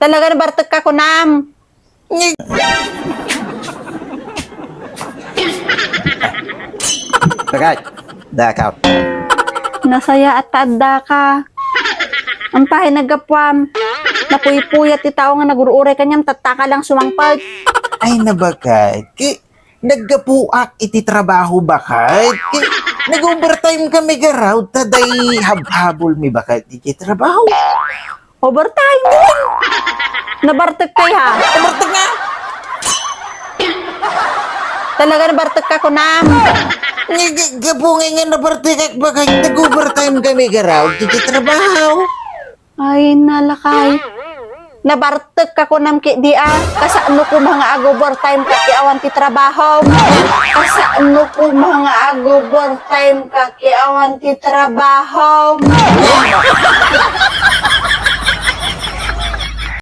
Talaga na bartek ka kunam. Bagay. Dakaw. Nasaya at taadda ka. Ang pahay nagapwam. Napuypuyat ti tao nga naguruuray kanyam tataka lang sumangpag. Ay nabagay. Naggapuak iti trabaho bakit? Nag-overtime kami garaw. Taday habhabol mi bakit iti trabaho. Overtime. Nabartek kay ha. Tamartag nga. Talaga na bartek ka kunam. Gabungay nga na bartikak bakit nag-overtime kami garaw iti trabaho. Ay nalakay. Nabartek ka kunam ki di kasano ko mga overtime ka ki awan ti trabaho. Kasano ko mga overtime ka ki awan ti trabaho.